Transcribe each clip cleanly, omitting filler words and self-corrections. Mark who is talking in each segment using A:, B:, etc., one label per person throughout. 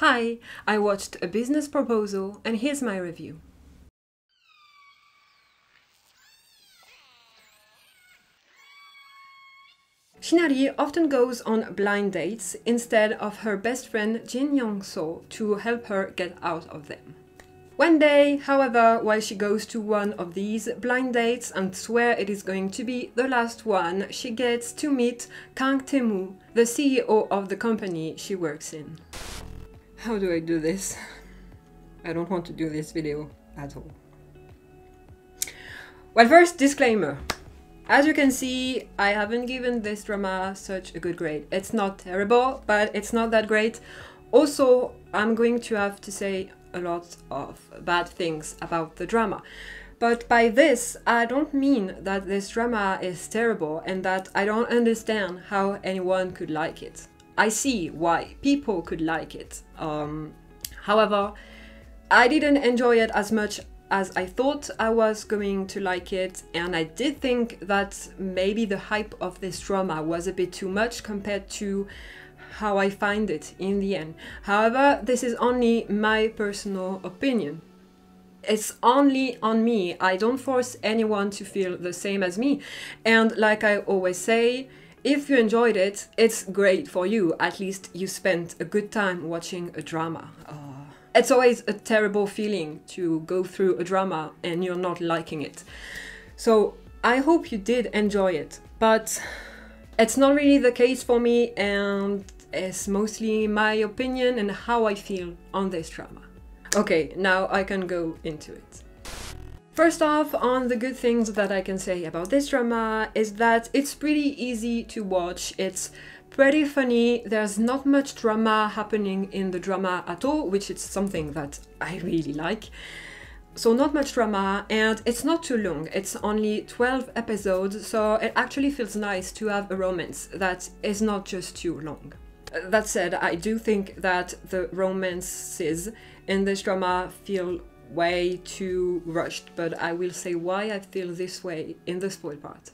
A: Hi, I watched A Business Proposal and here's my review. Shinari often goes on blind dates instead of her best friend Jeong to help her get out of them. One day, however, while she goes to one of these blind dates and swear it is going to be the last one, she gets to meet Kang Tae-moo, the CEO of the company she works in. How do I do this? I don't want to do this video at all. Well, first, disclaimer. As you can see, I haven't given this drama such a good grade. It's not terrible, but it's not that great. Also, I'm going to have to say a lot of bad things about the drama. But by this, I don't mean that this drama is terrible and that I don't understand how anyone could like it. I see why people could like it. However, I didn't enjoy it as much as I thought I was going to like it, and I did think that maybe the hype of this drama was a bit too much compared to how I find it in the end. However, this is only my personal opinion. It's only on me. I don't force anyone to feel the same as me. And like I always say, if you enjoyed it, it's great for you. At least you spent a good time watching a drama. It's always a terrible feeling to go through a drama and you're not liking it. So I hope you did enjoy it, but it's not really the case for me, and it's mostly my opinion and how I feel on this drama. Okay, now I can go into it. First off, on the good things that I can say about this drama is that it's pretty easy to watch. It's pretty funny. There's not much drama happening in the drama at all, which is something that I really like. So not much drama, and it's not too long. It's only 12 episodes, so it actually feels nice to have a romance that is not just too long. That said, I do think that the romances in this drama feel way too rushed, but I will say why I feel this way in the spoil part.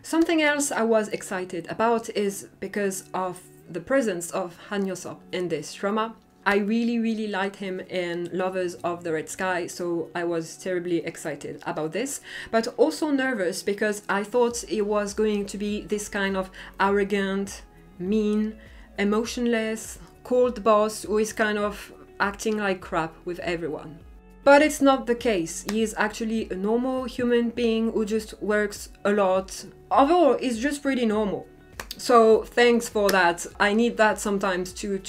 A: Something else I was excited about is because of the presence of Seop in this drama. I really liked him in Lovers of the Red Sky, so I was terribly excited about this, but also nervous because I thought it was going to be this kind of arrogant, mean, emotionless, cold boss who is kind of acting like crap with everyone. But it's not the case. He is actually a normal human being who just works a lot. Overall, he's just pretty normal. So thanks for that. I need that sometimes to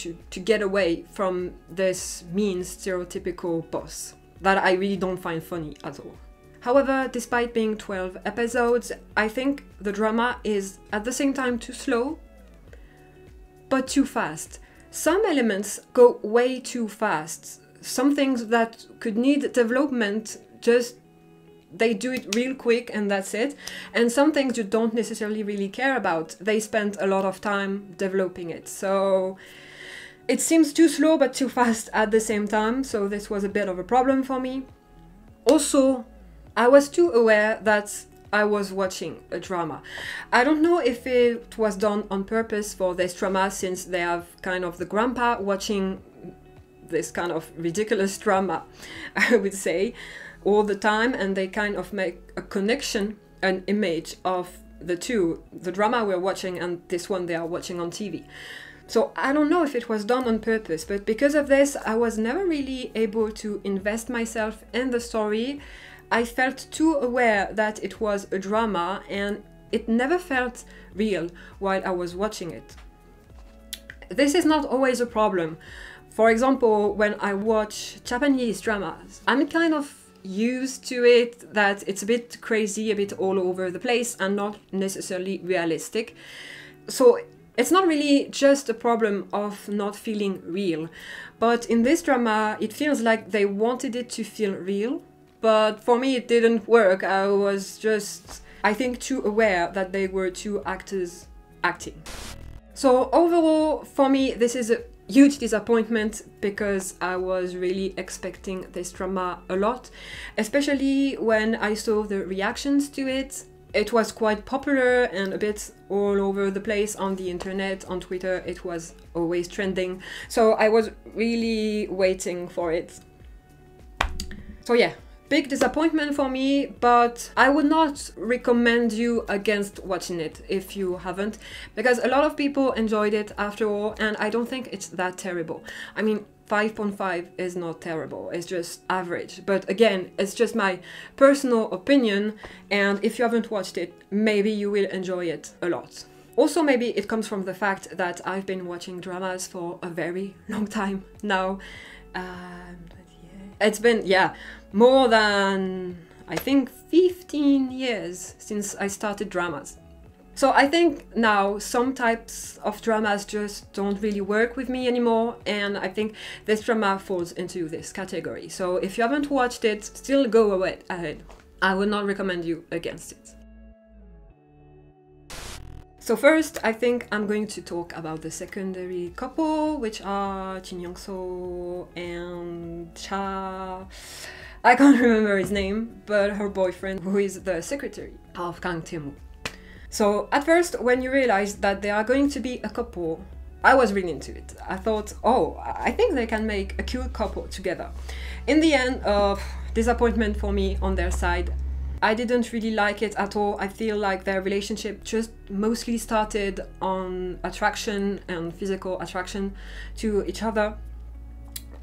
A: get away from this mean, stereotypical boss that I really don't find funny at all. However, despite being 12 episodes, I think the drama is at the same time too slow, but too fast. Some elements go way too fast. Some things that could need development, just they do it real quick and that's it. And some things you don't necessarily really care about, they spend a lot of time developing it. So it seems too slow but too fast at the same time, so this was a bit of a problem for me. Also, I was too aware that I was watching a drama. I don't know if it was done on purpose for this drama, since they have kind of the grandpa watching this kind of ridiculous drama, I would say, all the time, and they kind of make a connection, an image of the two, the drama we're watching and this one they are watching on TV. So I don't know if it was done on purpose, but because of this, I was never really able to invest myself in the story. I felt too aware that it was a drama and it never felt real while I was watching it. This is not always a problem. For example, when I watch Japanese dramas, I'm kind of used to it, that it's a bit crazy, a bit all over the place and not necessarily realistic. So it's not really just a problem of not feeling real. But in this drama, it feels like they wanted it to feel real. But for me, it didn't work. I was just, I think, too aware that they were two actors acting. So overall, for me, this is a huge disappointment because I was really expecting this drama a lot, especially when I saw the reactions to it. It was quite popular and a bit all over the place on the internet, on Twitter. It was always trending. So I was really waiting for it. So yeah, big disappointment for me, but I would not recommend you against watching it if you haven't, because a lot of people enjoyed it after all, and I don't think it's that terrible. I mean, 5.5 is not terrible, it's just average. But again, it's just my personal opinion, and if you haven't watched it, maybe you will enjoy it a lot. Also, maybe it comes from the fact that I've been watching dramas for a very long time now. It's been, yeah, more than, I think, 15 years since I started dramas. So I think now some types of dramas just don't really work with me anymore, and I think this drama falls into this category. So if you haven't watched it, still go ahead. I would not recommend you against it. So first, I think I'm going to talk about the secondary couple, which are Jeong and Cha. I can't remember his name, but her boyfriend, who is the secretary of Kang Tae-moo. So at first, when you realize that they are going to be a couple, I was really into it. I thought, oh, I think they can make a cute couple together. In the end, disappointment for me on their side. I didn't really like it at all. I feel like their relationship just mostly started on attraction and physical attraction to each other.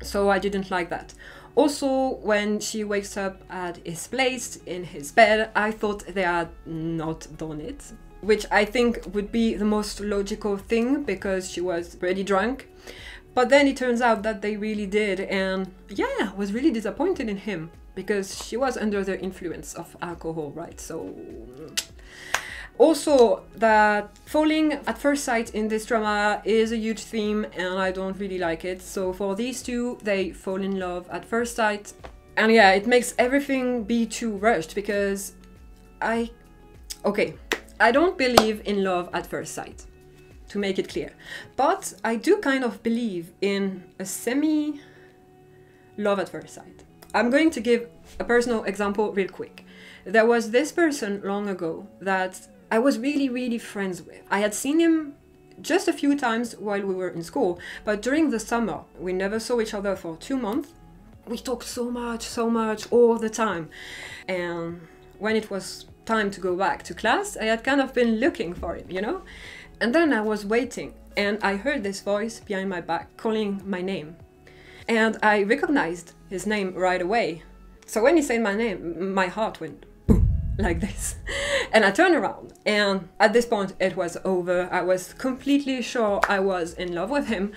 A: So I didn't like that. Also, when she wakes up at his place in his bed, I thought they had not done it, which I think would be the most logical thing because she was pretty drunk. But then it turns out that they really did, and yeah, I was really disappointed in him because she was under the influence of alcohol, right? So also, that falling at first sight in this drama is a huge theme, and I don't really like it. So for these two, they fall in love at first sight. And yeah, it makes everything be too rushed because I don't believe in love at first sight, to make it clear. But I do kind of believe in a semi-love at first sight. I'm going to give a personal example real quick. There was this person long ago that I was really friends with. I had seen him just a few times while we were in school, but during the summer, we never saw each other for 2 months. We talked so much, all the time. And when it was time to go back to class, I had kind of been looking for him, you know? And then I was waiting, and I heard this voice behind my back calling my name. And I recognized his name right away. So when he said my name, my heart went like this. And I turned around, and at this point it was over. I was completely sure I was in love with him.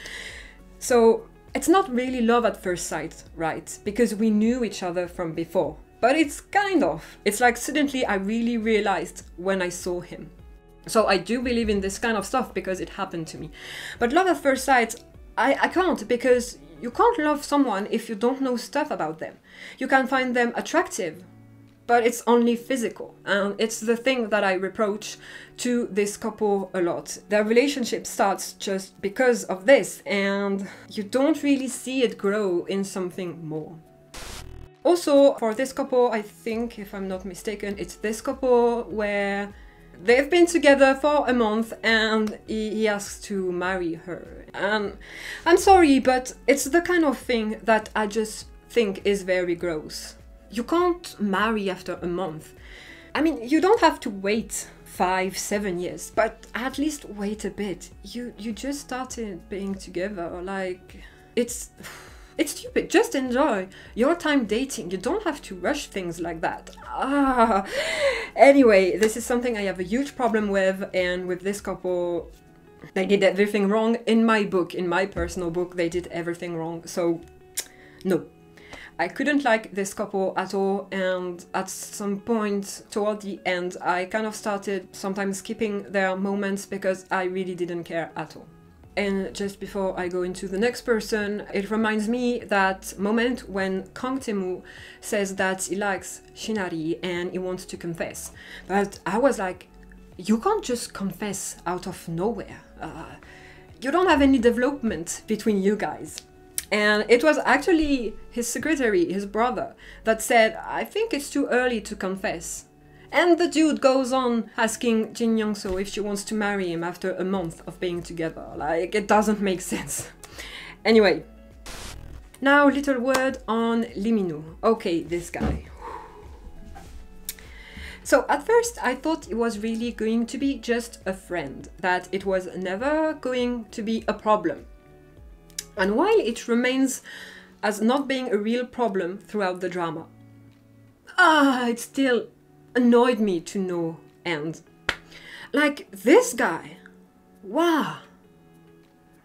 A: So it's not really love at first sight, right? Because we knew each other from before. But it's kind of. It's like suddenly I really realized when I saw him. So I do believe in this kind of stuff because it happened to me. But love at first sight, I can't, because you can't love someone if you don't know stuff about them. You can find them attractive, but it's only physical. And it's the thing that I reproach to this couple a lot. Their relationship starts just because of this, and you don't really see it grow in something more. Also, for this couple, I think, if I'm not mistaken, it's this couple where they've been together for a month and he asks to marry her. And I'm sorry, but it's the kind of thing that I just think is very gross. You can't marry after a month. I mean, you don't have to wait 5-7 years, but at least wait a bit. You just started being together, like, it's stupid. Just enjoy your time dating. You don't have to rush things like that. Anyway, this is something I have a huge problem with, and with this couple, they did everything wrong. In my book, in my personal book, they did everything wrong. So, no. I couldn't like this couple at all, and at some point toward the end, I kind of started sometimes skipping their moments because I really didn't care at all. And just before I go into the next person, it reminds me that moment when Kang Tae-moo says that he likes Shinari and he wants to confess. But I was like, you can't just confess out of nowhere. You don't have any development between you guys. And it was actually his secretary, his brother, that said, I think it's too early to confess. And the dude goes on asking Jin Young-so if she wants to marry him after a month of being together. Like, it doesn't make sense. Anyway, now little word on Lee Min-woo. Okay, this guy. So at first I thought it was really going to be just a friend, that it was never going to be a problem. And while it remains as not being a real problem throughout the drama, it still annoyed me to no end. Like, this guy, wow,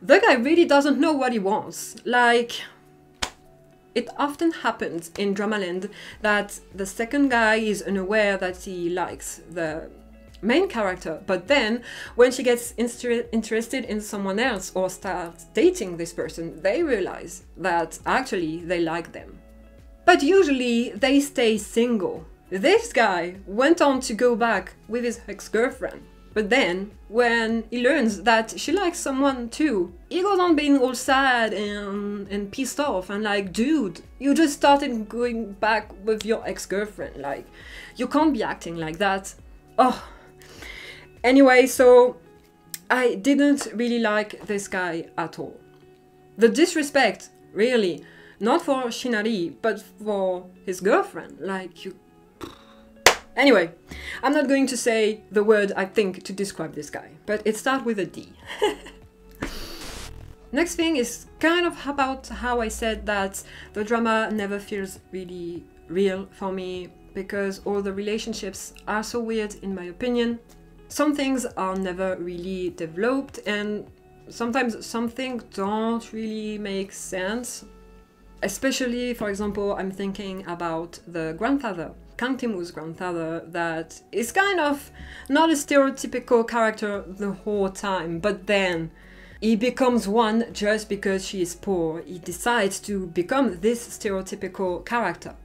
A: the guy really doesn't know what he wants. Like, it often happens in Dramaland that the second guy is unaware that he likes the main character, but then when she gets interested in someone else or starts dating this person, they realize that actually they like them. But usually they stay single. This guy went on to go back with his ex-girlfriend, but then when he learns that she likes someone too, he goes on being all sad and pissed off and like, dude, you just started going back with your ex-girlfriend, like, you can't be acting like that. Oh. Anyway, so I didn't really like this guy at all. The disrespect, really, not for Shinari, but for his girlfriend, like, you... Anyway, I'm not going to say the word I think to describe this guy, but it starts with a D. Next thing is kind of about how I said that the drama never feels really real for me, because all the relationships are so weird in my opinion. Some things are never really developed, and sometimes some things don't really make sense. Especially, for example, I'm thinking about the grandfather, Kang Tae-woo's grandfather, that is kind of not a stereotypical character the whole time, but then he becomes one just because she is poor. He decides to become this stereotypical character.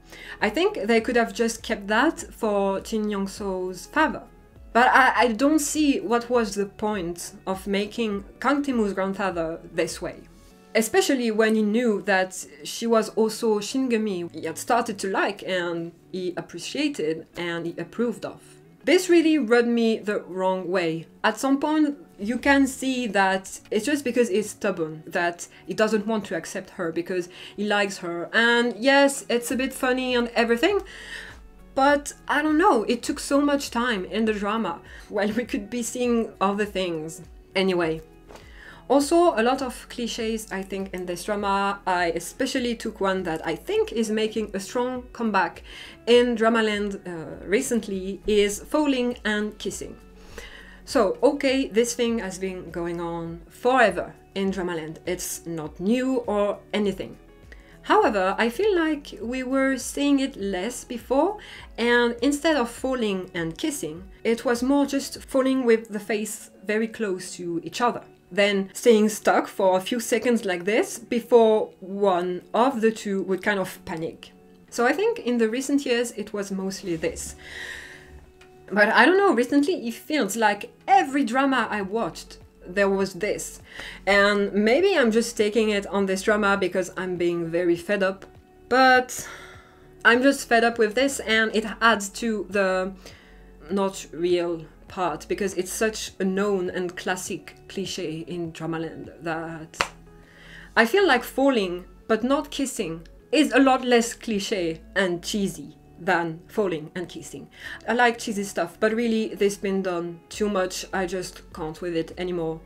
A: I think they could have just kept that for Jin Young-so's father. But I don't see what was the point of making Kang Tae-woo's grandfather this way. Especially when he knew that she was also Shingami he had started to like and he appreciated and he approved of. This really rubbed me the wrong way. At some point you can see that it's just because he's stubborn, that he doesn't want to accept her because he likes her. And yes, it's a bit funny and everything, but I don't know, it took so much time in the drama while we could be seeing other things. Anyway. Also, a lot of cliches, I think, in this drama. I especially took one that I think is making a strong comeback in Dramaland recently, is falling and kissing. So, okay, this thing has been going on forever in Dramaland. It's not new or anything. However, I feel like we were seeing it less before, and instead of falling and kissing, it was more just falling with the face very close to each other. Then staying stuck for a few seconds like this before one of the two would kind of panic. So I think in the recent years it was mostly this. But I don't know, recently it feels like every drama I watched there was this. And maybe I'm just taking it on this drama because I'm being very fed up. But I'm just fed up with this, and it adds to the not real part, because it's such a known and classic cliche in Dramaland that I feel like falling but not kissing is a lot less cliche and cheesy than falling and kissing. I like cheesy stuff, but really this has been done too much. I just can't with it anymore.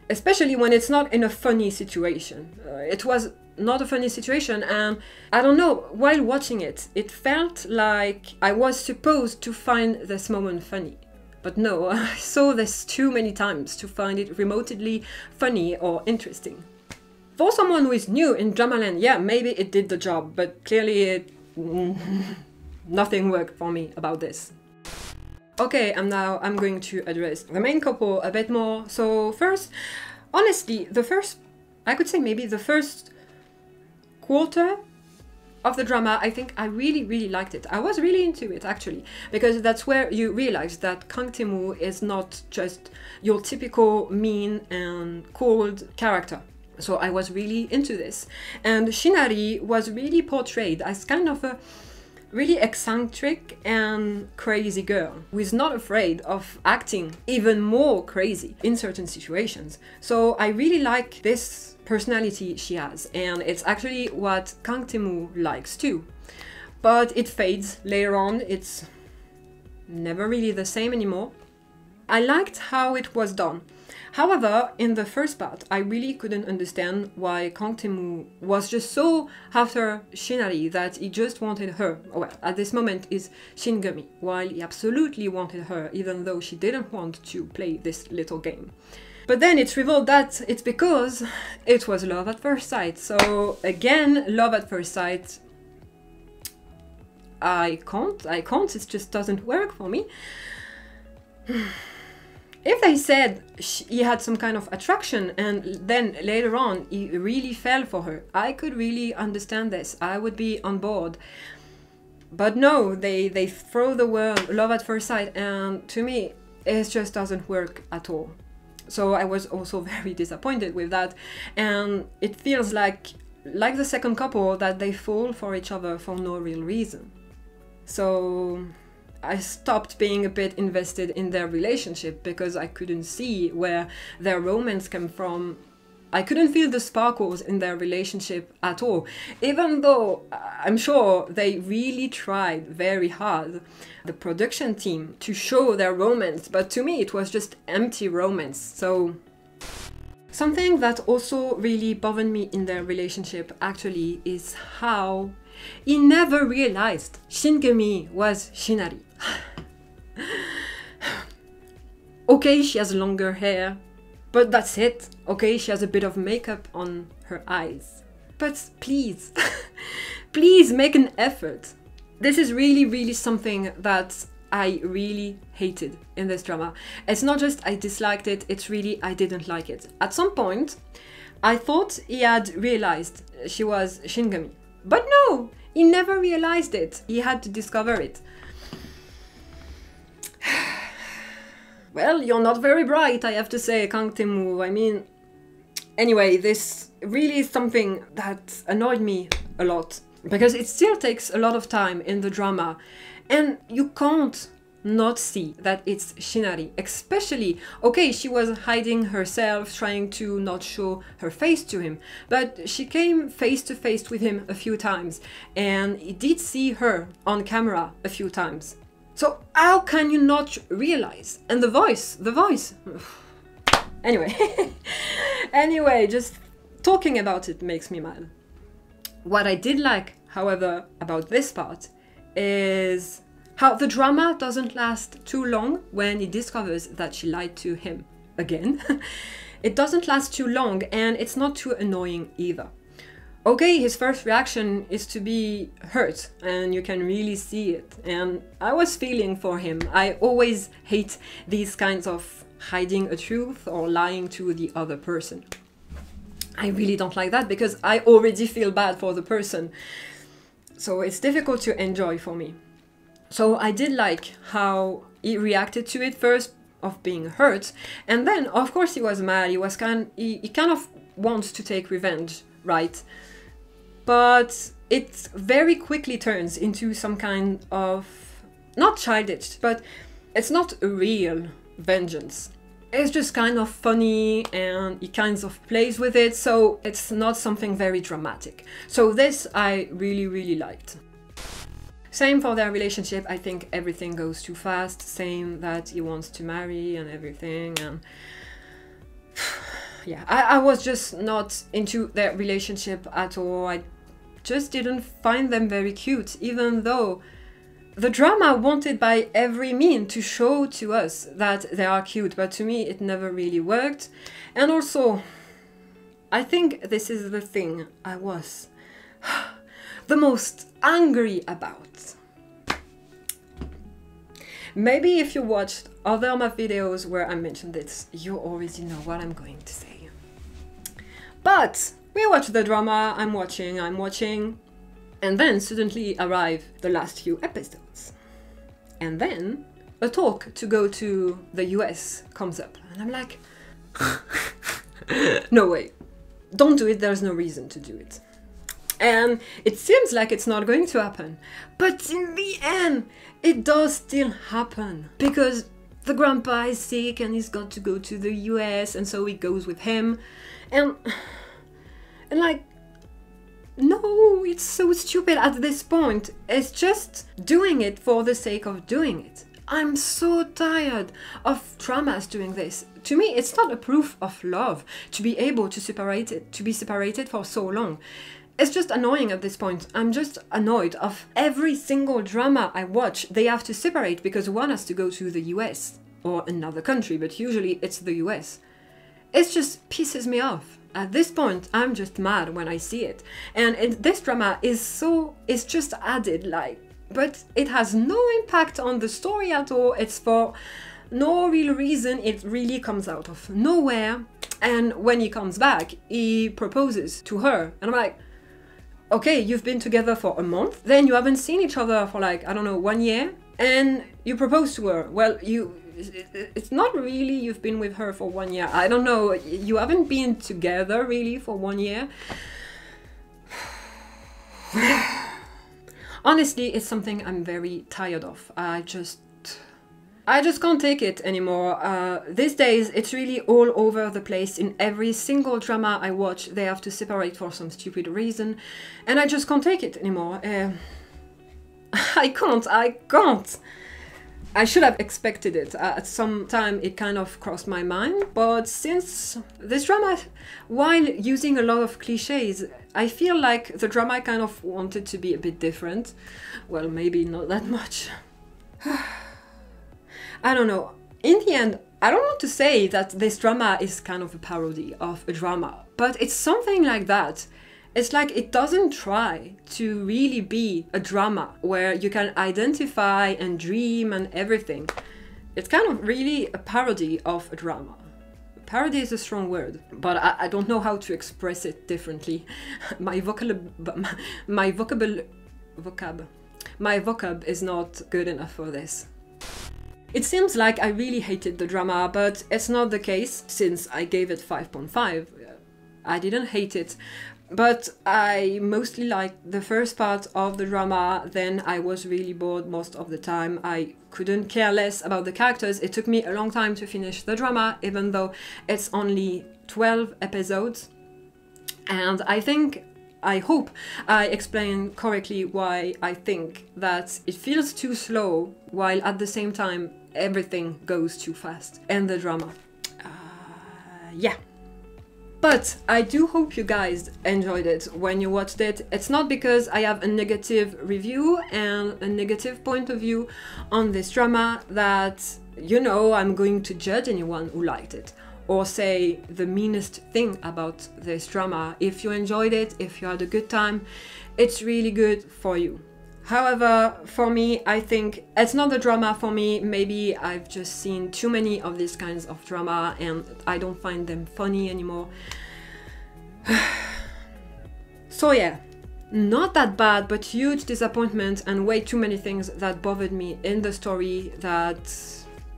A: Especially when it's not in a funny situation. It was not a funny situation, and I don't know, while watching it, it felt like I was supposed to find this moment funny. But no, I saw this too many times to find it remotely funny or interesting. For someone who is new in Dramaland, yeah, maybe it did the job, but clearly nothing worked for me about this. Okay, I'm going to address the main couple a bit more. So first, honestly, I could say maybe the first quarter of the drama, I think I really liked it. I was really into it, actually, because that's where you realize that Kang Tae-woo is not just your typical mean and cold character. So I was really into this. And Shinari was really portrayed as kind of a really eccentric and crazy girl who is not afraid of acting even more crazy in certain situations. So I really like this personality she has, and it's actually what Kang Tae-moo likes too. But it fades later on, it's never really the same anymore. I liked how it was done. However, in the first part, I really couldn't understand why Kang Tae-moo was just so after Shinari that he just wanted her. Well, at this moment is Shingami, while he absolutely wanted her, even though she didn't want to play this little game. But then it's revealed that it's because it was love at first sight. So again, love at first sight, I can't, it just doesn't work for me. If they said he had some kind of attraction and then later on he really fell for her, I could really understand this. I would be on board. But no, they throw the word love at first sight, and to me it just doesn't work at all. So I was also very disappointed with that, and it feels like the second couple that they fall for each other for no real reason. So I stopped being a bit invested in their relationship because I couldn't see where their romance came from. I couldn't feel the sparkles in their relationship at all, even though I'm sure they really tried very hard, the production team, to show their romance, but to me it was just empty romance. So something that also really bothered me in their relationship actually is how he never realized Shingami was Shinari. Okay, she has longer hair, but that's it. Okay, she has a bit of makeup on her eyes. But please, please make an effort. This is really something that I really hated in this drama. It's not just I disliked it, it's really I didn't like it. At some point, I thought he had realized she was Shingami. But no, he never realized it. He had to discover it. Well, you're not very bright, I have to say, Kang Tae-moo. I mean, anyway, this really is something that annoyed me a lot, because it still takes a lot of time in the drama, and you can't not see that it's Shinari. Especially, okay, she was hiding herself, trying to not show her face to him, but she came face to face with him a few times, and he did see her on camera a few times. So how can you not realize? And the voice. Anyway, just talking about it makes me mad. What I did like, however, about this part is how the drama doesn't last too long when he discovers that she lied to him again. It doesn't last too long, and it's not too annoying either. Okay, his first reaction is to be hurt, and you can really see it. And I was feeling for him. I always hate these kinds of hiding a truth or lying to the other person. I really don't like that because I already feel bad for the person. So it's difficult to enjoy for me. So I did like how he reacted to it first, of being hurt, and then of course he was mad. He kind of wants to take revenge, right? But it very quickly turns into some kind of, not childish, but it's not a real vengeance. It's just kind of funny, and he kind of plays with it, so it's not something very dramatic. So this I really liked. Same for their relationship. I think everything goes too fast. Same that he wants to marry and everything, and yeah, I was just not into their relationship at all. I just didn't find them very cute, even though the drama wanted by every means to show to us that they are cute, but to me it never really worked. And also, I think this is the thing I was the most angry about. Maybe if you watched other of my videos where I mentioned this, you already know what I'm going to say. But we watch the drama, I'm watching, and then suddenly arrive the last few episodes. And then a talk to go to the US comes up, and I'm like, no way, don't do it, there's no reason to do it. And it seems like it's not going to happen. But in the end, it does still happen. Because the grandpa is sick and he's got to go to the US, and so he goes with him. And like, no, it's so stupid at this point. It's just doing it for the sake of doing it. I'm so tired of dramas doing this. To me, it's not a proof of love to be able to separate it, to be separated for so long. It's just annoying at this point. I'm just annoyed of every single drama I watch. They have to separate because one has to go to the US or another country, but usually it's the US. It just pisses me off. At this point, I'm just mad when I see it. And this drama is just added, like, but it has no impact on the story at all. It's for no real reason. It really comes out of nowhere. And when he comes back, he proposes to her. And I'm like, okay, you've been together for a month, then you haven't seen each other for like, I don't know, 1 year, and you propose to her. Well, it's not really you've been with her for 1 year. I don't know, you haven't been together really for 1 year. Honestly, it's something I'm very tired of. I just can't take it anymore. These days, it's really all over the place. In every single drama I watch, they have to separate for some stupid reason. And I just can't take it anymore. I can't. I should have expected it. At some time, it kind of crossed my mind. But since this drama, while using a lot of cliches, I feel like the drama kind of wanted to be a bit different. Well, maybe not that much. I don't know. In the end, I don't want to say that this drama is kind of a parody of a drama, but it's something like that. It's like it doesn't try to really be a drama where you can identify and dream and everything. It's kind of really a parody of a drama. Parody is a strong word, but I don't know how to express it differently. My vocab is not good enough for this. It seems like I really hated the drama, but it's not the case. Since I gave it 5.5, I didn't hate it, but I mostly liked the first part of the drama. Then I was really bored most of the time. I couldn't care less about the characters. It took me a long time to finish the drama, even though it's only 12 episodes. And I hope I explain correctly why I think that it feels too slow, while at the same time everything goes too fast in the drama. Yeah. But I do hope you guys enjoyed it when you watched it. It's not because I have a negative review and a negative point of view on this drama that, you know, I'm going to judge anyone who liked it or say the meanest thing about this drama. If you enjoyed it, if you had a good time, it's really good for you. However, for me, I think it's not the drama for me. Maybe I've just seen too many of these kinds of drama and I don't find them funny anymore. So yeah, not that bad, but huge disappointment and way too many things that bothered me in the story that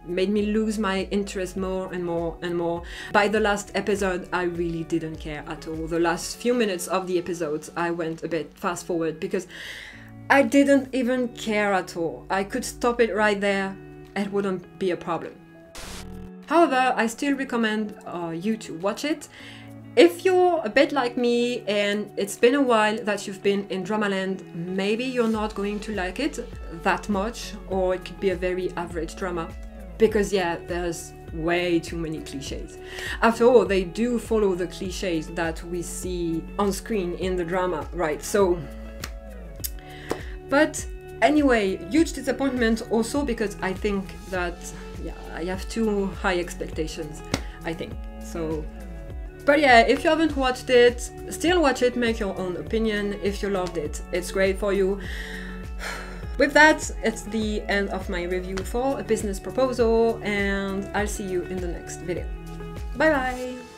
A: made me lose my interest more and more and more. By the last episode, I really didn't care at all. The last few minutes of the episodes, I went a bit fast forward because I didn't even care at all. I could stop it right there. It wouldn't be a problem. However, I still recommend you to watch it. If you're a bit like me and it's been a while that you've been in Dramaland, maybe you're not going to like it that much, or it could be a very average drama. Because yeah, there's way too many cliches. After all, they do follow the cliches that we see on screen in the drama, right? So, but anyway, huge disappointment also because I think that, yeah, I have too high expectations, I think. So, but yeah, if you haven't watched it, still watch it, make your own opinion. If you loved it, it's great for you. With that, it's the end of my review for A Business Proposal, and I'll see you in the next video. Bye bye!